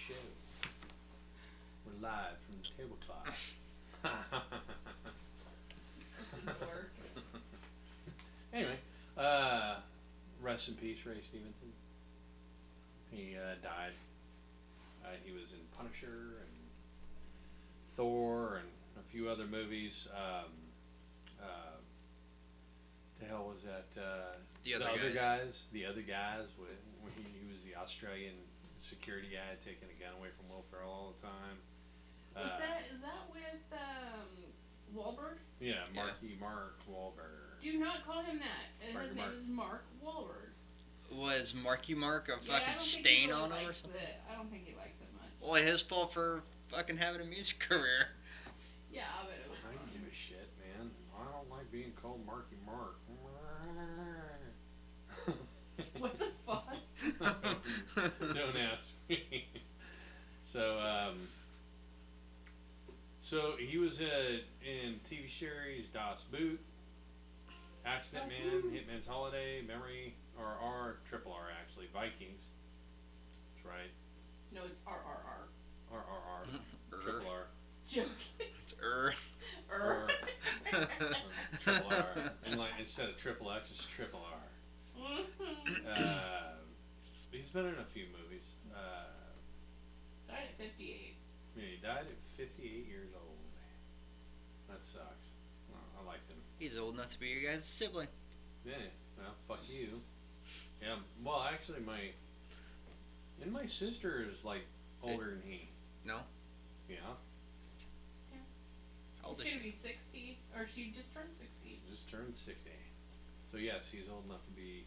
show. We're live from the tablecloth. Anyway, rest in peace, Ray Stevenson. He died. He was in Punisher and Thor and a few other movies. The hell was that? The other guys. The other guys. When he was the Australian security guy taking a gun away from Will Ferrell all the time. Is that with Wahlberg? Yeah, Mark Wahlberg. Do not call him that. His name Mark. is Mark Wahlberg. Was Marky Mark a fucking stain on him or something? I don't think he likes it much. Well, his fault for fucking having a music career. Yeah, but it was I don't fun. give a shit, man. I don't like being called Marky Mark. What the fuck? Don't ask me. So he was in TV series Das Boot, Accident Das Man, Boot. Hitman's Holiday, Memory, or Triple R actually, Vikings. That's right. No, it's RRR. RRR. Triple R. Joking. It's Or Triple R. And like instead of triple X, it's Triple R. He's been in a few movies. Died at 58. He died at 58 years old. That sucks. Well, I liked him. He's old enough to be your guys' sibling. Yeah, well, fuck you. Yeah, well, actually, my sister is like older than he. No? Yeah, How old is She's gonna she? be 60, or she just turned 60. just turned 60. So yes, he's old enough to be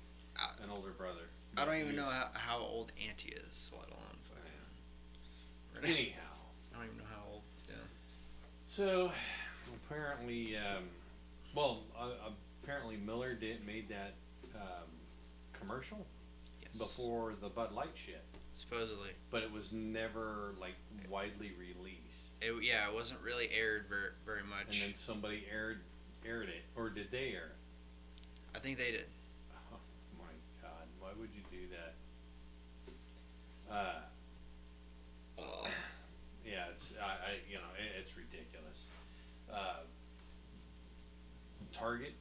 an older brother. I don't even He's- know how old Auntie is, let alone fucking. Anyhow, I don't even know how old. Yeah. so apparently, apparently Miller made that commercial Yes. before the Bud Light shit, Supposedly. but it was never like widely released. It wasn't really aired very much. And then somebody aired it, or did they air it? I think they did. Oh my God! Why would you do that? Yeah, it's it's ridiculous. Target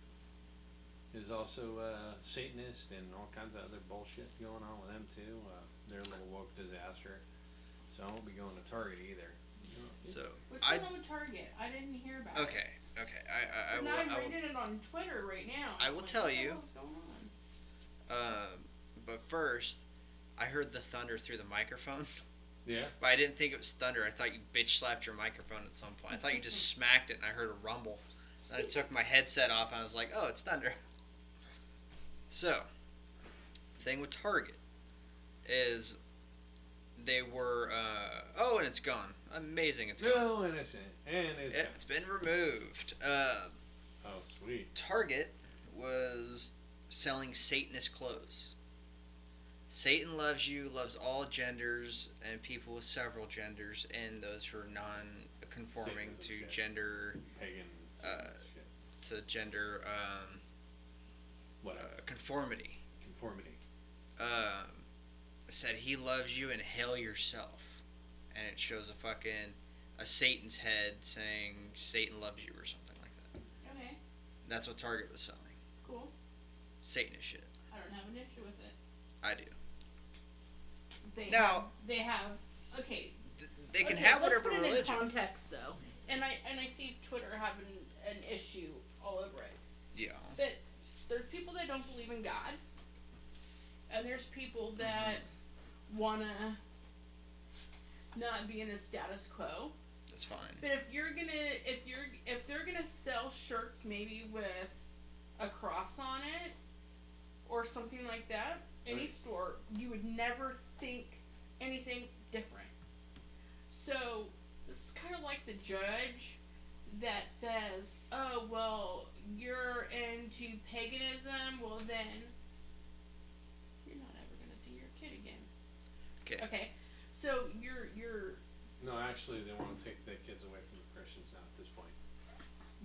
is also Satanist and all kinds of other bullshit going on with them too. Their little woke disaster. So I won't be going to Target either. So What's I going on with Target? I didn't hear about it. okay. I And will. I'm I will. reading it on Twitter right now. I I'm will like, tell what the you. hell's going on? But first, I heard the thunder through the microphone. Yeah. But I didn't think it was thunder. I thought you bitch slapped your microphone at some point. I thought you just smacked it and I heard a rumble. Then I took my headset off and I was like, oh, it's thunder. So, thing with Target is they were, and it's gone. Amazing, it's gone. No, innocent, and It's been removed. oh sweet. Target was selling Satanist clothes. Satan loves you, loves all genders and people with several genders, and those who are non-conforming Satanism, to shit. gender, Pagan shit. to gender Whatever. conformity. Conformity. Said he loves you and hell yourself, and it shows a Satan's head saying Satan loves you or something like that. Okay, That's what Target was selling. cool. Satanist shit. I don't have an issue with it. I do. They have. Okay. They can Okay, have let's whatever put it religion. in context though, and I see Twitter having an issue all over it. Yeah. But there's people that don't believe in God, and there's people that wanna not be in the status quo. That's fine. But if they're gonna sell shirts maybe with a cross on it or something like that, any Right. store, you would never think anything different. So this is kind of like the judge that says, "Oh well, you're into paganism. Well then, you're not ever gonna see your kid again." Okay. Okay. So you're. No, actually, they want to take the kids away from the Christians now at this point.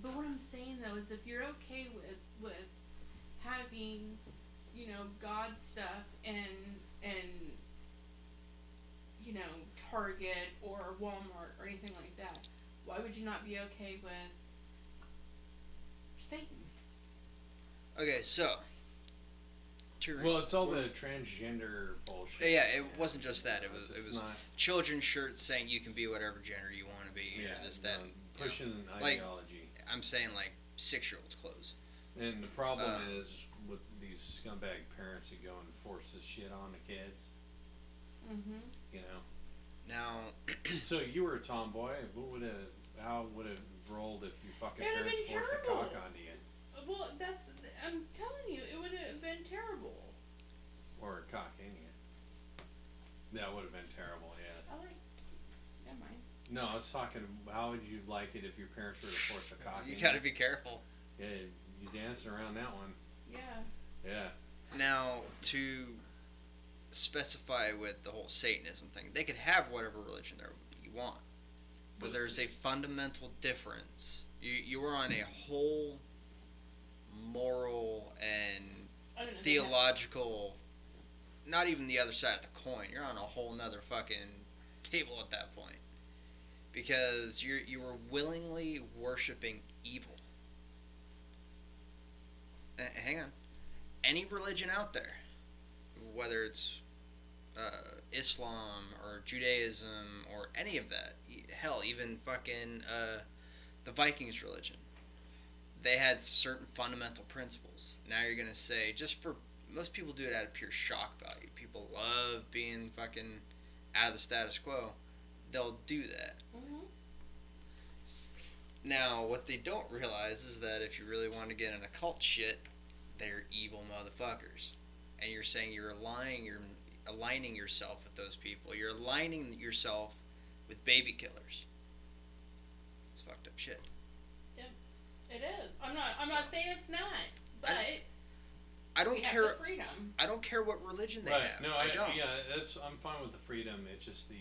But what I'm saying though is, if you're okay with having, God stuff and Target or Walmart or anything like that. Why would you not be okay with Satan? Okay, so. Well, it's all the transgender bullshit. Yeah, it wasn't just that. It was not, children's shirts saying you can be whatever gender you want to be. yeah, Or this, that, no, and, pushing an like, ideology. I'm saying like 6-year-olds' clothes. And the problem is with these scumbag parents that go and force this shit on the kids. Mm-hmm. You know. Now, So you were a tomboy. How would it rolled if your fucking It'd have parents been forced a terrible. cock onto you, Well, I'm telling you, it would have been terrible. or a cock in you? That would have been terrible. Yes. I like. Never mind. No, I was talking. How would you like it if your parents were to force a cock you in gotta be careful. Yeah, you dancing around that one. Yeah. Yeah. Now, to specify with the whole Satanism thing, they could have whatever religion you want, but there's a fundamental difference. You are on a whole moral and I don't know, theological, not even the other side of the coin. You're on a whole nother fucking table at that point, because you were willingly worshiping evil. Hang on, any religion out there, whether it's Islam or Judaism or any of that, hell, even fucking the Vikings religion, they had certain fundamental principles. Now you're gonna say, just for most people do it out of pure shock value. People love being fucking out of the status quo. They'll do that. Mm-hmm. Now, what they don't realize is that if you really want to get in occult shit, they're evil motherfuckers. And you're saying you're aligning yourself with those people. You're aligning yourself with baby killers. It's fucked up shit. It is. I'm not saying it's not, but I don't we care. have the freedom. I don't care what religion they Right. have. No, I don't. Yeah, I'm fine with the freedom. It's just the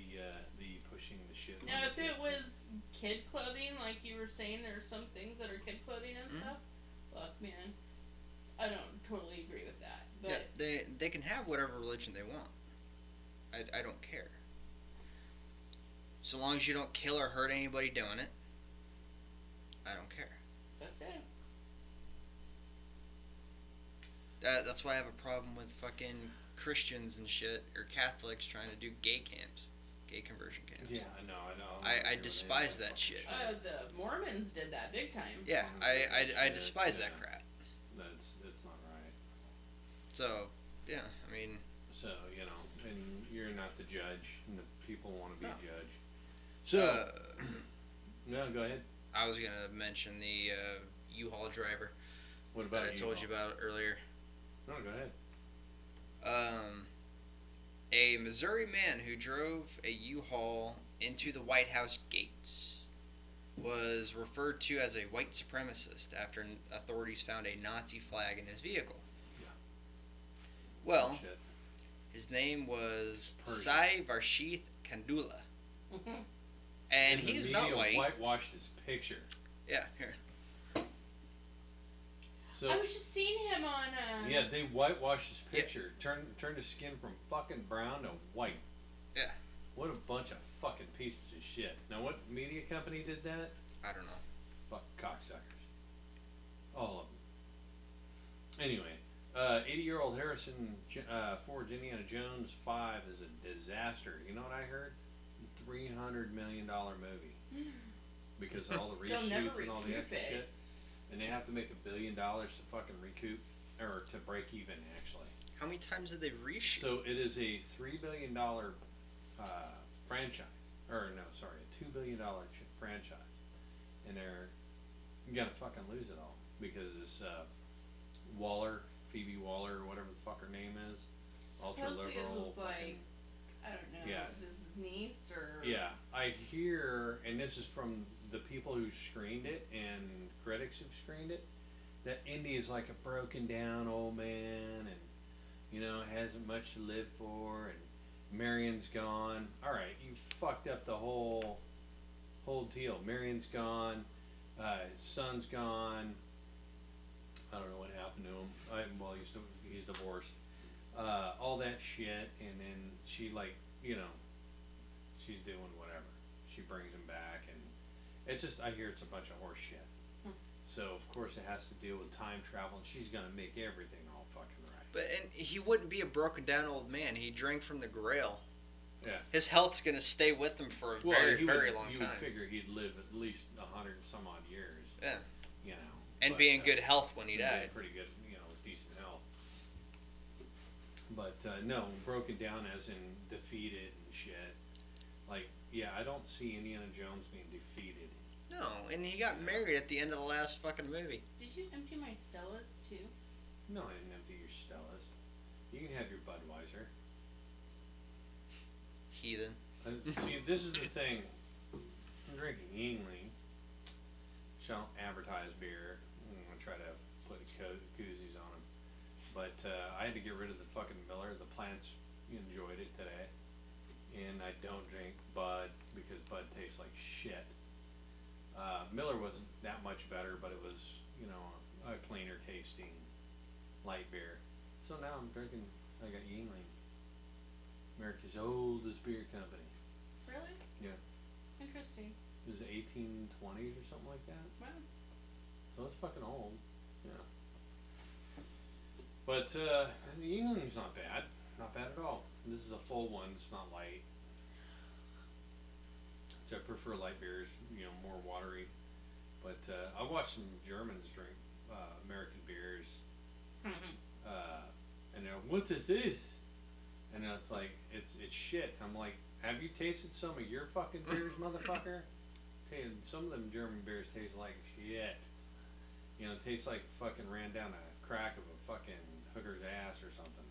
pushing the shit. on Now, the if it kids. was kid clothing, like you were saying, there's some things that are kid clothing and Mhm. stuff. Look, man, I don't totally agree with that. But Yeah, they can have whatever religion they want. I don't care. So long as you don't kill or hurt anybody doing it, I don't care. that's it. That's why I have a problem with fucking Christians and shit, or Catholics trying to do gay camps, gay conversion camps. Yeah, I know. I despise that shit. The Mormons did that big time. Yeah, I despise that crap. That's not right. So, yeah, I mean, So and you're not the judge, and the people want to be No. judged. So no, go ahead. I was gonna mention the U-Haul driver What about that I told you about earlier. No, go ahead. A Missouri man who drove a U-Haul into the White House gates was referred to as a white supremacist after authorities found a Nazi flag in his vehicle. Yeah. Well, Bullshit. his name was Persian. Sai Varshith Kandula, Mm-hmm. and the he's not media white. Whitewashed his picture. Yeah, here. So I was just seeing him on. yeah, they whitewashed his picture. Turned his skin from fucking brown to white. Yeah. What a bunch of fucking pieces of shit. Now, what media company did that? I don't know. Fuck cocksuckers. All of them. Anyway, 80-year-old Harrison Ford's Indiana Jones 5 is a disaster. You know what I heard? $300 million movie. Because of all the They'll never reshoots and all the recoup extra it. shit. And they have to make $1 billion to fucking recoup, or to break even, actually. How many times did they reshoot? So it is a $3 billion franchise. Or, no, sorry, a $2 billion franchise. And they're gonna fucking lose it all. Because this Waller, Phoebe Waller, or whatever the fuck her name is, ultra Supposedly it liberal. was like, I don't know, Yeah. if this is niece or. Yeah, I hear, and this is from the people who screened it and critics who've screened it, that Indy is like a broken down old man and, hasn't much to live for, and Marion's gone. Alright, you fucked up the whole deal. Marion's gone, his son's gone. I don't know what happened to him. He's divorced. All that shit, and then she she's doing whatever. She brings him back, and it's just I hear it's a bunch of horse shit. So of course it has to deal with time travel, and she's gonna make everything all fucking right. But and he wouldn't be a broken down old man. He drank from the Grail. Yeah. His health's gonna stay with him for a very long You time. would figure he'd live at least 100 and some odd years. Yeah. You know. And but, be in good health when he and be died. pretty good, with decent health. But no, broken down as in defeated and shit. Like, yeah, I don't see Indiana Jones being defeated. No, and he got married at the end of the last fucking movie. Did you empty my Stellas too? No, I didn't empty your Stellas. You can have your Budweiser. Heathen. See, this is the thing. I'm drinking Yingling. Which I don't advertise beer. I'm going to try to put koozies on them. But I had to get rid of the fucking Miller. The plants enjoyed it today. And I don't drink Bud because Bud tastes like shit. Miller wasn't that much better, but it was, a cleaner tasting light beer. So now I'm drinking, I got Yingling. America's oldest beer company. Really? Yeah. Interesting. It was 1820s or something like that. Wow. So it's fucking old. Yeah. But the Yingling's not bad. Not bad at all. This is a full one. It's not light. Which I prefer light beers, more watery. But I watched some Germans drink American beers. And they're, what is this? And it's like, it's shit. I'm like, have you tasted some of your fucking beers, motherfucker? Some of them German beers taste like shit. It tastes like fucking ran down a crack of a fucking hooker's ass or something.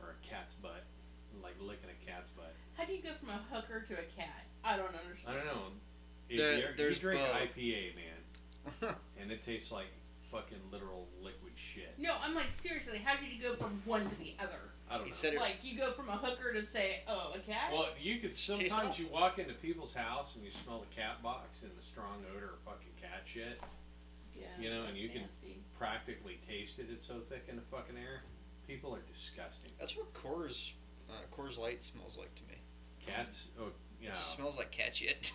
Or a cat's butt. Like licking a cat's butt. How do you go from a hooker to a cat? I don't understand. I don't know. There's you drink both. IPA, man. And it tastes like fucking literal liquid shit. No, I'm like, seriously, how did you go from one to the other? I don't He know. said it. Like, you go from a hooker to say, oh, a cat? Well, you could Just taste sometimes awful. you walk into people's house and you smell the cat box and the strong odor of fucking cat shit. Yeah, And that's you can nasty. practically taste it. It's so thick in the fucking air. People are disgusting. That's what Coors Light smells like to me. Cats, It just smells like cat shit.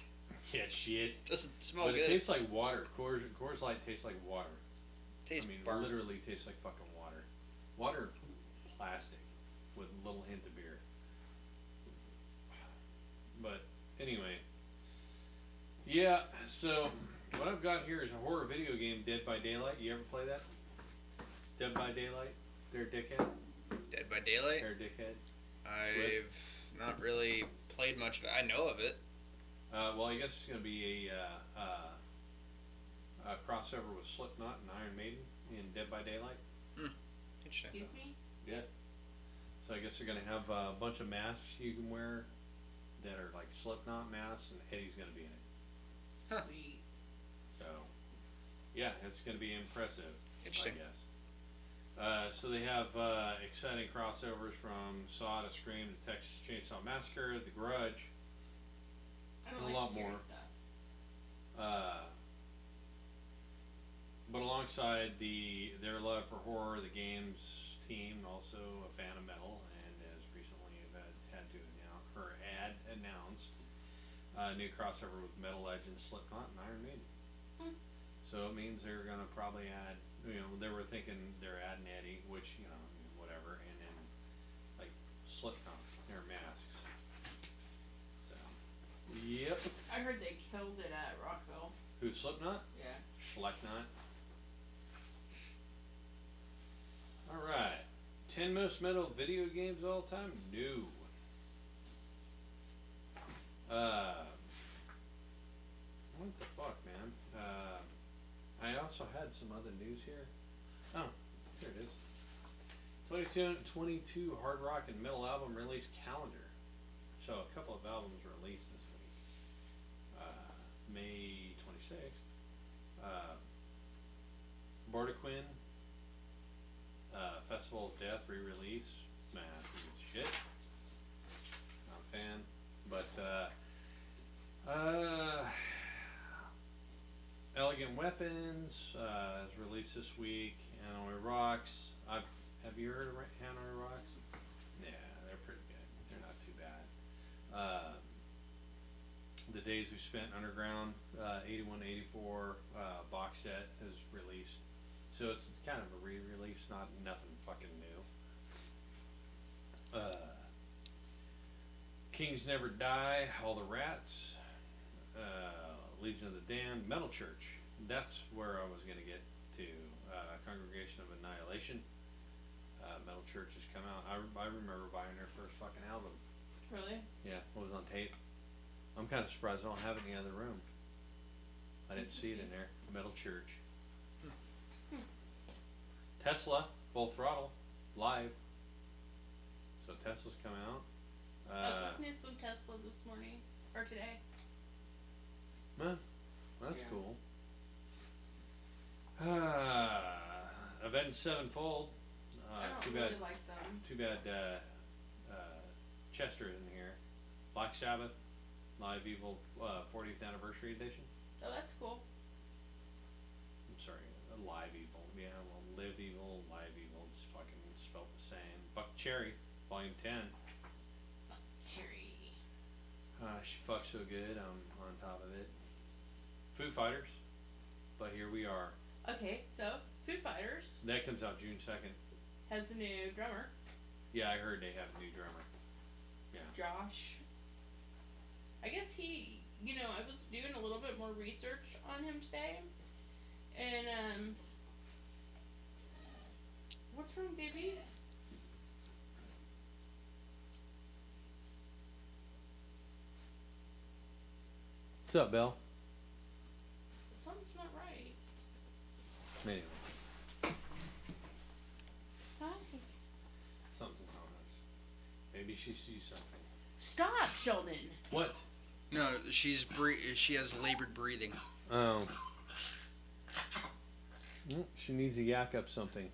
cat shit. It doesn't smell But good. it tastes like water. Coors Light tastes like water. Tastes I mean, burnt. literally tastes like fucking water. Water, plastic, with a little hint of beer. But anyway, yeah. So what I've got here is a horror video game, Dead by Daylight. You ever play that? Dead by Daylight. They're dickhead. Dead by Daylight. They're dickhead. I've not really played much of it. I know of it. Well, I guess it's gonna be a crossover with Slipknot and Iron Maiden in Dead by Daylight. Interesting. Excuse me? Yeah. So I guess they're gonna have a bunch of masks you can wear that are like Slipknot masks, and Eddie's gonna be in it. Huh. Sweet. So, yeah, it's gonna be impressive. Interesting. I guess. So they have exciting crossovers from Saw to Scream to Texas Chainsaw Massacre, The Grudge, I don't A like lot scary more. stuff. but alongside their love for horror, the games team also a fan of metal, and as recently had to announced a new crossover with metal legends Slipknot and Iron Maiden. So it means they're gonna probably add. They were thinking they're adding Eddie, which whatever, and then like Slipknot, their masks. So, yep. I heard they killed it at Rockville. Who, Slipknot? Yeah. Schlecknot. Alright. 10 most metal video games of all time? No. What the fuck, man? I also had some other news here. Oh, here it is. 22 hard rock and metal album release calendar. So a couple of albums released this week. May 26th. Bordequin, Festival of Death re-release. Nah, shit. Not a fan. But Elegant Weapons is released this week. Hanoi Rocks. Have you heard of Hanoi Rocks? Yeah, they're pretty good. They're not too bad. Days We Spent Underground 81 84 box set is released. So it's kind of a re-release, not nothing fucking new. Kings Never Die, All the Rats, Legion of the Damned, Metal Church. That's where I was going to get to. Congregation of Annihilation. Metal Church has come out. I remember buying their first fucking album. Really? Yeah, it was on tape. I'm kind of surprised I don't have it in the other room. I didn't see it in there. Metal Church. Tesla, Full Throttle, live. So Tesla's come out. I was listening to some Tesla this morning or today. That's Yeah. cool. Avenged Sevenfold. I don't Too really bad. like them. Too bad. Chester isn't here. Black Sabbath, Live Evil 40th Anniversary Edition. Oh, that's cool. I'm sorry, Live Evil. Yeah, well, Live Evil, Live Evil. It's fucking spelled the same. Buck Cherry, Volume 10. Cherry. She fucks so good. I'm on top of it. Foo Fighters. But here we are. Okay, so Foo Fighters That comes out June 2nd. has a new drummer, Yeah, I heard they have a new drummer. Josh. I guess he, I was doing a little bit more research on him today, and what's wrong, baby? What's up, Belle? Something's not right. Anyway, Hi. something's on us. Maybe she sees something. Stop, Sheldon. What? No, she has labored breathing. Oh. She needs to yak up something.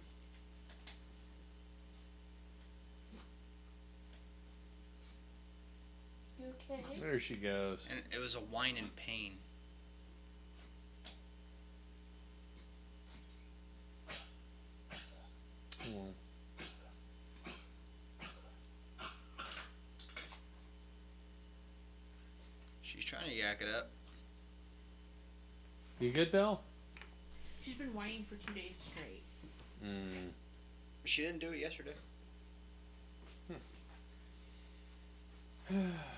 You okay? There she goes. And it was a whine and pain. Oh. She's trying to yak it up. You good, Belle? She's been whining for 2 days straight. She didn't do it yesterday.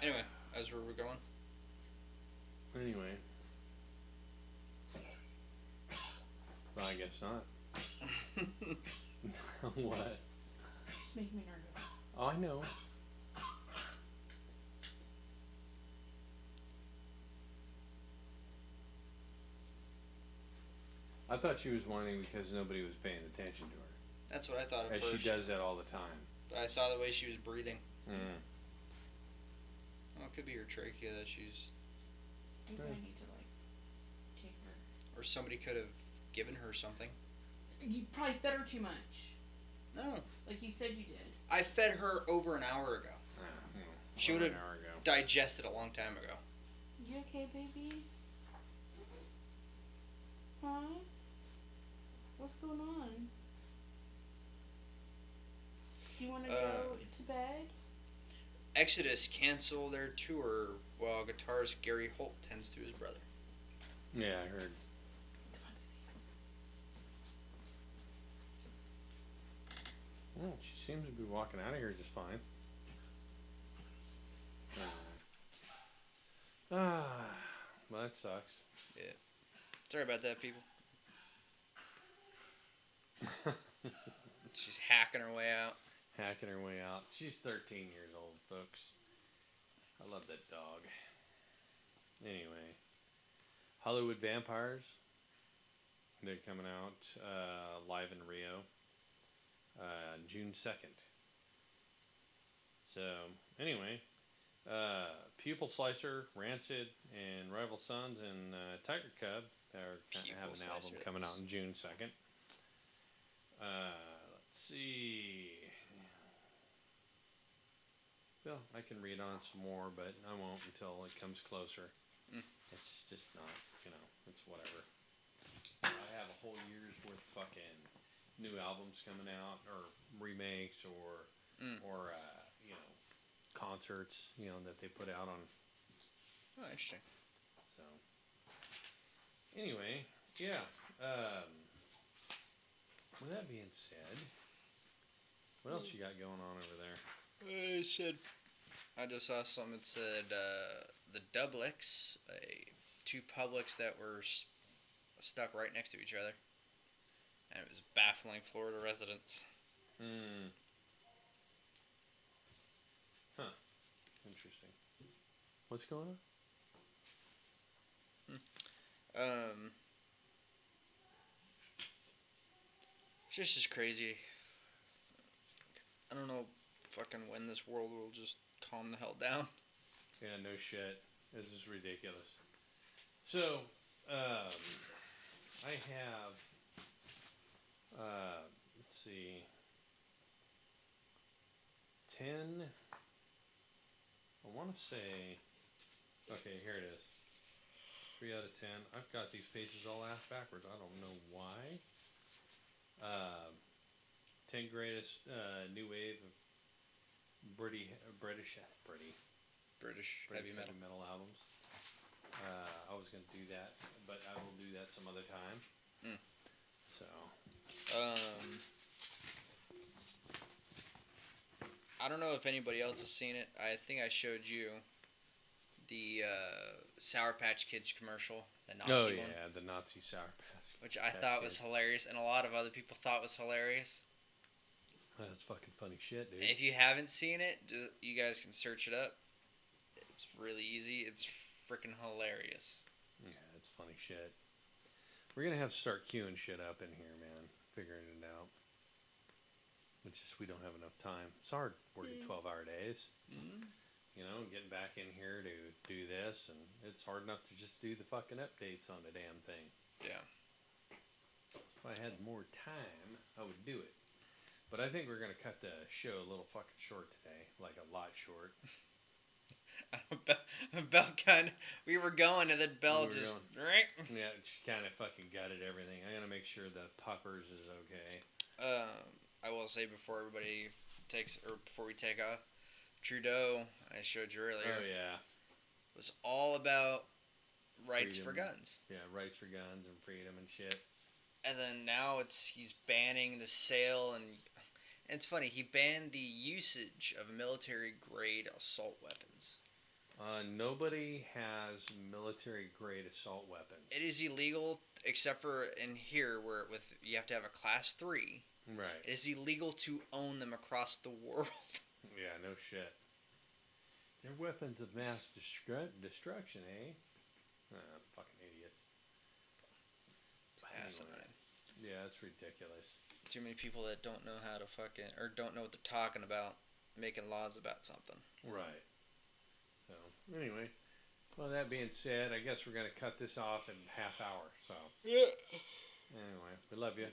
Anyway, as where we're going. Anyway. Well, I guess not. What? She's making me nervous. Oh, I know. I thought she was whining because nobody was paying attention to her. That's what I thought at As first. she does that all the time. But I saw the way she was breathing. Mm. Well, it could be her trachea that she's... Maybe Hmm. I need to, take her. Or somebody could have given her something. You probably fed her too much. No. Like you said you did. I fed her over an hour ago. She Over would've- an hour ago. Digested a long time ago. You okay, baby? Huh? What's going on? You want to go to bed? Exodus cancel their tour while guitarist Gary Holt tends to his brother. Yeah, I heard. Well, she seems to be walking out of here just fine. Well, that sucks. Sorry about that, people. She's hacking her way out. Hacking her way out. She's 13 years old, folks. I love that dog. Anyway, Hollywood Vampires. They're coming out live in Rio June 2nd. So, anyway, Pupil Slicer, Rancid, and Rival Sons, and Tiger Cub are going to have an Pupil album Slicer, coming that's- out on June 2nd. Let's see. Well, I can read on some more, but I won't until it comes closer. It's just not, it's whatever. I have a whole year's worth of fucking new albums coming out, or remakes, or concerts, that they put out on. Oh, interesting. So, anyway, yeah. With that being said, what else you got going on over there? I just saw something that said the Doublix, two Publix that were stuck right next to each other, and it was baffling Florida residents. Huh. Interesting. What's going on? It's just crazy. I don't know fucking when this world will just calm the hell down. Yeah, no shit. This is ridiculous. So, I have, let's see, 10, I want to say, okay, here it is. 3 out of 10. I've got these pages all ass backwards. I don't know why. 10 greatest new wave of British Heavy metal. albums. I was going to do that, but I will do that some other time. So. I don't know if anybody else has seen it. I think I showed you the Sour Patch Kids commercial, the Nazi one. Oh, yeah, the Nazi Sour Patch. Which I thought was hilarious, and a lot of other people thought was hilarious. That's fucking funny shit, dude. If you haven't seen it, you guys can search it up. It's really easy. It's freaking hilarious. Yeah, it's funny shit. We're gonna have to start queuing shit up in here, man. Figuring it out. It's just we don't have enough time. It's hard working 12-hour days. You know, getting back in here to do this, and it's hard enough to just do the fucking updates on the damn thing. Yeah. If I had more time, I would do it. But I think we're going to cut the show a little fucking short today. Like a lot short. Bell kind of... We were going, and then Bell just... Right? Yeah, she kind of fucking gutted everything. I'm going to make sure the poppers is okay. I will say before before we take off, Trudeau, I showed you earlier... Oh, yeah. Was all about rights Freedom. for guns. Yeah, rights for guns and freedom and shit. And then now he's banning the sale and it's funny, he banned the usage of military grade assault weapons. Nobody has military grade assault weapons. It is illegal except for in here where you have to have a class 3. Right. It is illegal to own them across the world. Yeah, no shit. They're weapons of mass destruction, eh? Fucking idiots. Asinine. Yeah, it's ridiculous. Too many people that don't know how to don't know what they're talking about, making laws about something. Right. So, anyway. Well, that being said, I guess we're going to cut this off in half hour, so. Yeah. Anyway, we love you.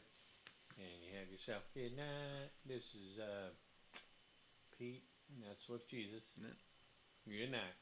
And you have yourself a good night. This is, Pete, and that's Swift Jesus. Yeah. Good night.